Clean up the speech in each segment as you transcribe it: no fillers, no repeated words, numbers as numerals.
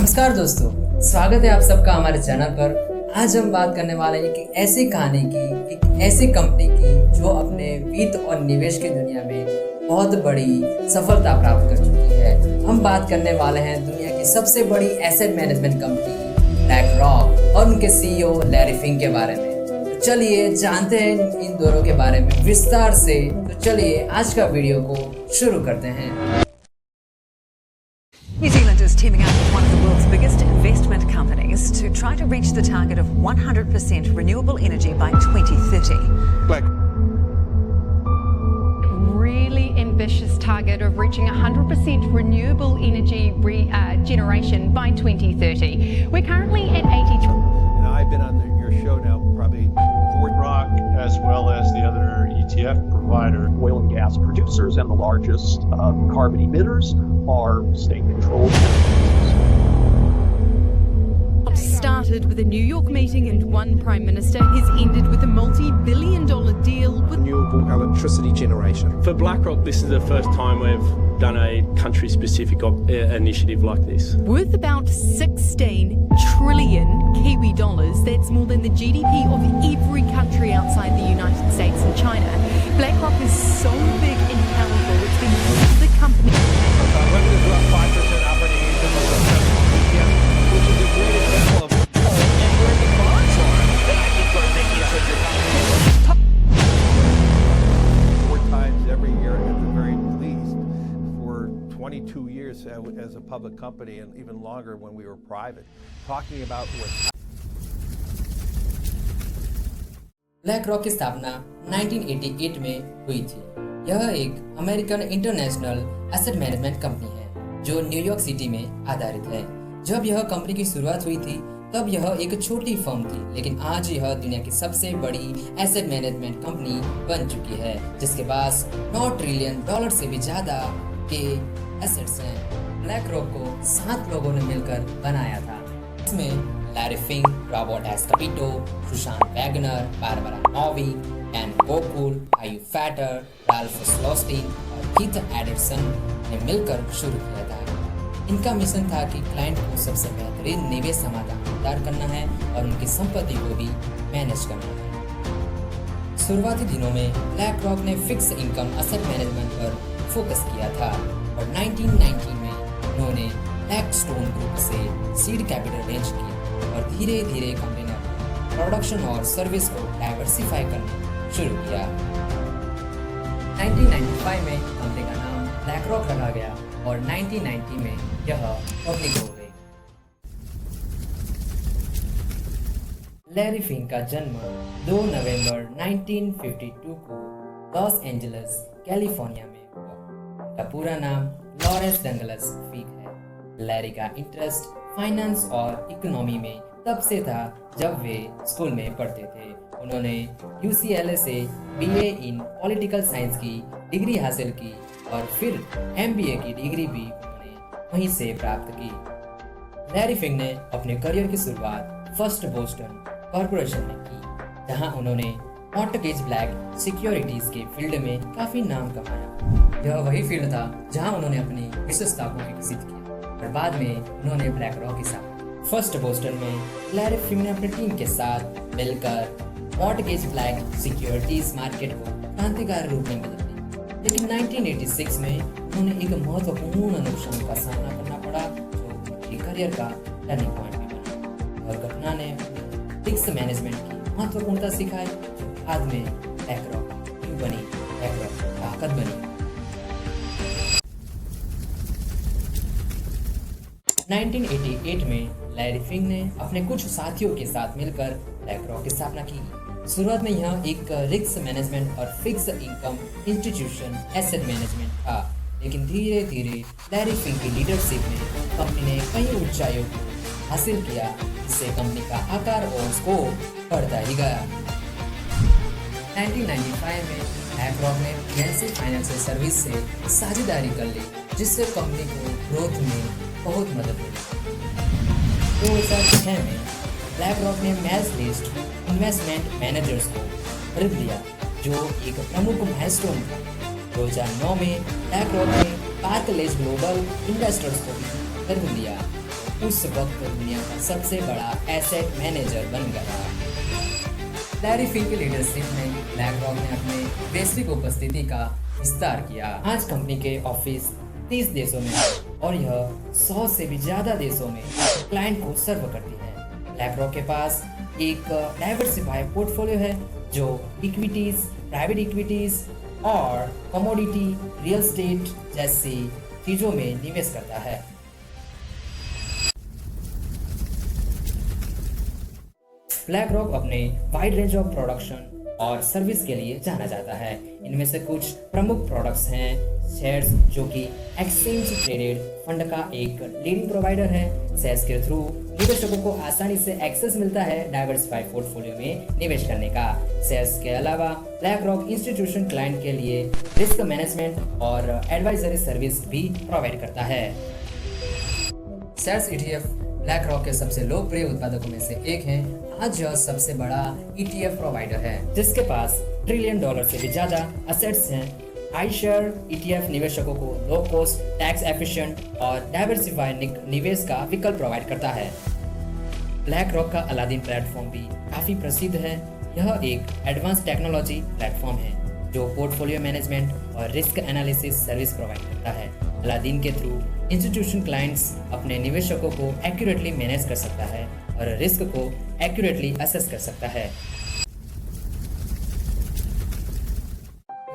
नमस्कार दोस्तों, स्वागत है आप सबका हमारे चैनल पर। आज हम बात करने वाले हैं एक ऐसी कहानी की, एक ऐसी कंपनी की जो अपने वित्त और निवेश की दुनिया में बहुत बड़ी सफलता प्राप्त कर चुकी है। हम बात करने वाले हैं दुनिया की सबसे बड़ी asset management company black rock और उनके सीईओ लैरी फिंक के बारे में। तो चलिए जानते हैं इन दोनों के बारे में विस्तार से। तो चलिए आज का वीडियो को शुरू करते हैं। New Zealand is teaming up with one of the world's biggest investment companies to try to reach the target of 100% renewable energy by 2030. Really ambitious target of reaching 100% renewable energy generation by 2030. We're currently at 83. And I've been on your show now probably Rock, as well as the other ETF provider. Oil and gas producers and the largest carbon emitters are state-controlled enterprises. Started with a New York meeting and one prime minister has ended with a multi-billion-dollar deal with renewable electricity generation. For BlackRock, this is the first time we've done a country-specific initiative like this. worth about 16 trillion Kiwi dollars. That's more than the GDP of every country outside the United States and China. BlackRock is so big and powerful, it's been used as the company. Limited to 5% operating income of the ETF, which is a great example of four times every year at the very least for 22 years as a public company and even longer when we were private. Talking about what black rock की स्थापना 1988 में हुई थी। यह एक American international asset management company है जो New York city में आधारित है। जब यह कंपनी की शुरुआत हुई थी तब यह एक छोटी फर्म थी, लेकिन आज यह दुनिया की सबसे बड़ी एसेट मैनेजमेंट कंपनी बन चुकी है, जिसके पास $9 ट्रिलियन से भी ज्यादा के एसेट्स हैं। ब्लैक रॉक को 7 लोगों ने मिलकर बनाया था। इसमें Larry Fink, Robert S Kapito, Susan Wagner, Barbara Novick, Dan Golub, Hugh Frater, Ralph स्लोस्टीन और कीथ एडरसन ने मिलकर शुरू किया था। इनका मिशन था कि क्लाइंट को सबसे बेहतरीन निवेश समाधान तैयार करना है और उनकी संपत्ति को भी मैनेज करना है। शुरुआती दिनों में ब्लैक रॉक ने फिक्स इनकम एसेट मैनेजमेंट पर फोकस किया था और 1990 में उन्होंने ब्लैकस्टोन ग्रुप से सीड कैपिटल रेंज किया और धीरे धीरे कंपनी ने प्रोडक्शन और सर्विस को डाइवर्सिफाई करना शुरू किया। 1995 में कंपनी का नाम ब्लैक रॉक रखा गया और 1990 में यह पब्लिक हो गई। लैरी फिंक का जन्म 2 नवंबर 1952 को लॉस एंजलिस, कैलिफोर्निया में हुआ। उनका पूरा नाम लॉरेंस डगलस फिंक है। लैरी का इंटरेस्ट फाइनेंस और इकोनॉमी में तब से था जब वे स्कूल में पढ़ते थे। उन्होंने UCLA से BA इन पॉलिटिकल साइंस की डिग्री हासिल की और फिर MBA की डिग्री भी उन्होंने वहीं से प्राप्त की। लैरी फिंक ने अपने करियर की शुरुआत फर्स्ट बोस्टन कॉर्पोरेशन में की, जहां उन्होंने मॉर्टगेज बैक्ड सिक्योरिटीज के फील्ड में काफी नाम कमाया। यह वही फील्ड था जहां उन्होंने अपनी विशेषता को विकसित किया और बाद में उन्होंने ब्लैक रॉक के साथ फर्स्ट बोस्टन में लैरी फिंक ने अपनी टीम के साथ मिलकर मॉर्टगेज बैक्ड सिक्योरिटीज मार्केट को क्रांतिकारी रूप में बदल दी। लेकिन 1986 में उन्होंने एक महत्वपूर्ण नुकसान का सामना करना पड़ा जो उनके करियर का टर्निंग पॉइंट भी बना और घटना ने रिस्क मैनेजमेंट की महत्वपूर्णता सिखाई, जो बाद में ब्लैक रॉक क्यों बनी, ब्लैक रॉक ताकत बनी। 1988 में लैरी फिंक ने अपने कुछ साथियों के साथ मिलकर ब्लैक रॉक की स्थापना की। शुरुआत में यह एक रिस्क मैनेजमेंट और fix income institution asset management था, लेकिन धीरे धीरे लैरी फिंक की लीडरशिप में कंपनी ने कई ऊंचाइयों को हासिल किया, जिससे कंपनी का आकार और स्कोप बढ़ता ही गया। 1995 में ब्लैक रॉक ने PNC फाइनेंशियल सर्विस से साझेदारी कर ली, जिससे कंपनी को ग्रोथ में बहुत मदद मिली। 2006 में ब्लैक रॉक ने मेल्स लिस्ट इन्वेस्टमेंट मैनेजर्स को खरीद लिया, जो एक प्रमुख माइलस्टोन था। 2009 में ब्लैक रॉक ने बार्कलेज ग्लोबल इन्वेस्टर्स को भी खरीद लिया। उस वक्त दुनिया का सबसे बड़ा एसेट मैनेजर बन गया। लैरी फिंक की लीडरशिप में ब्लैक रॉक ने अपने वैश्विक उपस्थिति का विस्तार किया। आज कंपनी के ऑफिस 30 देशों में है और यह 100 से भी ज्यादा देशों में क्लाइंट को सर्व करती है। ब्लैक रॉक के पास एक डाइवर्सिफाइड पोर्टफोलियो है जो इक्विटीज, प्राइवेट इक्विटीज और कमोडिटी, रियल एस्टेट जैसी चीजों में निवेश करता है। ब्लैक रॉक अपने वाइड रेंज ऑफ प्रोडक्शन और सर्विस के लिए जाना जाता है। इनमें से कुछ प्रमुख प्रोडक्ट्स हैं शेयर्स, जो कि एक्सचेंज ट्रेडेड फंड का एक लीडिंग प्रोवाइडर है। शेयर्स के थ्रू निवेशकों को आसानी से एक्सेस मिलता है डाइवर्सिफाइड पोर्टफोलियो में निवेश करने का। शेयर्स के अलावा ब्लैक रॉक इंस्टीट्यूशन क्लाइंट के लिए रिस्क मैनेजमेंट और एडवाइजरी सर्विस भी प्रोवाइड करता है। शेयर्स ETF ब्लैक रॉक के सबसे लोकप्रिय उत्पादकों में से एक है। आज यह सबसे बड़ा ETF प्रोवाइडर है जिसके पास $1 ट्रिलियन से भी ज्यादा असेट्स हैं। iShare ETF निवेशकों को लो कॉस्ट, टैक्स एफिशिएंट और डाइवर्सिफाइड निवेश का विकल्प प्रोवाइड करता है। ब्लैक रॉक का अलादीन प्लेटफॉर्म भी काफी प्रसिद्ध है। यह एक एडवांस टेक्नोलॉजी प्लेटफॉर्म है जो पोर्टफोलियो मैनेजमेंट और रिस्क एनालिसिस सर्विस प्रोवाइड करता है। अलादीन के थ्रू इंस्टीट्यूशन क्लाइंट्स अपने निवेशकों को एक्यूरेटली मैनेज कर सकता है और रिस्क को एक्यूरेटली असेस कर सकता है।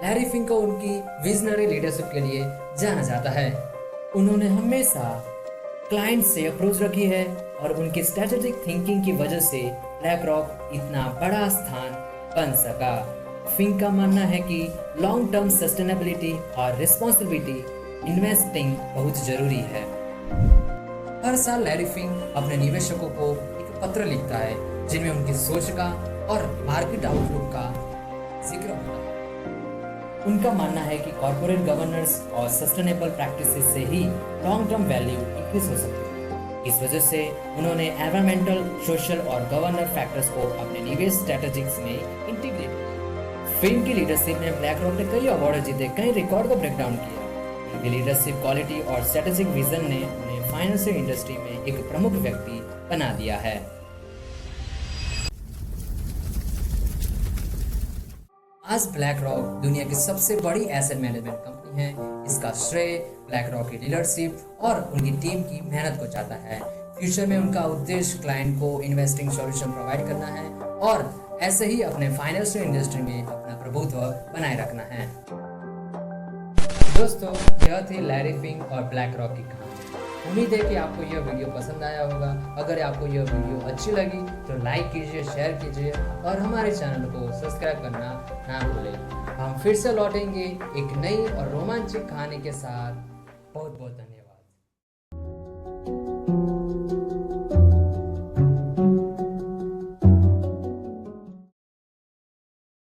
लैरी फिंक को उनकी विजनरी लीडरशिप के लिए जाना जाता है। उन्होंने हमेशा क्लाइंट से अप्रोच रखी है और उनकी स्ट्रेटेजिक थिंकिंग की वजह से ब्लैक रॉक इतना बड़ा स्थान बन सका। फिंक का मानना है कि लॉन्ग टर्म सस्टेनेबिलिटी और रिस्पॉन्सिबिलिटी इन्वेस्टिंग बहुत जरूरी है। हर साल लैरी फिंक अपने निवेशकों को एक पत्र लिखता है जिनमें उनकी सोच का और मार्केट आउटलुक का जिक्र होता है। उनका मानना है कि कॉर्पोरेट गवर्नेंस और सस्टेनेबल प्रैक्टिसेस से ही लॉन्ग टर्म वैल्यू इंक्रीज हो सकती है। इस वजह से उन्होंने एनवायरमेंटल, सोशल और गवर्नर फैक्टर्स को अपने निवेश स्ट्रेटेजिक्स में इंटीग्रेट किया। फिंक की लीडरशिप में ब्लैक रॉक ने कई अवार्ड जीते, कई रिकॉर्ड को ब्रेक डाउन किया। उनकी लीडरशिप क्वालिटी और स्ट्रेटेजिक विजन ने उन्हें फाइनेंशियल इंडस्ट्री में एक प्रमुख व्यक्ति बना दिया है। आज ब्लैक रॉक दुनिया की सबसे बड़ी एसेट मैनेजमेंट कंपनी है। इसका श्रेय ब्लैक रॉक की लीडरशिप और उनकी टीम की मेहनत को जाता है। फ्यूचर में उनका उद्देश्य क्लाइंट को इन्वेस्टिंग सॉल्यूशन प्रोवाइड करना है और ऐसे ही अपने फाइनेंशियल इंडस्ट्री में अपना प्रभुत्व बनाए रखना है। दोस्तों, यह थी लैरी फिंक और ब्लैक रॉक की कहानी। उम्मीद है कि आपको यह वीडियो पसंद आया होगा। अगर आपको यह वीडियो अच्छी लगी तो लाइक कीजिए, शेयर कीजिए और हमारे चैनल को सब्सक्राइब करना ना भूलें। हम फिर से लौटेंगे एक नई और रोमांचक कहानी के साथ। बहुत बहुत धन्यवाद।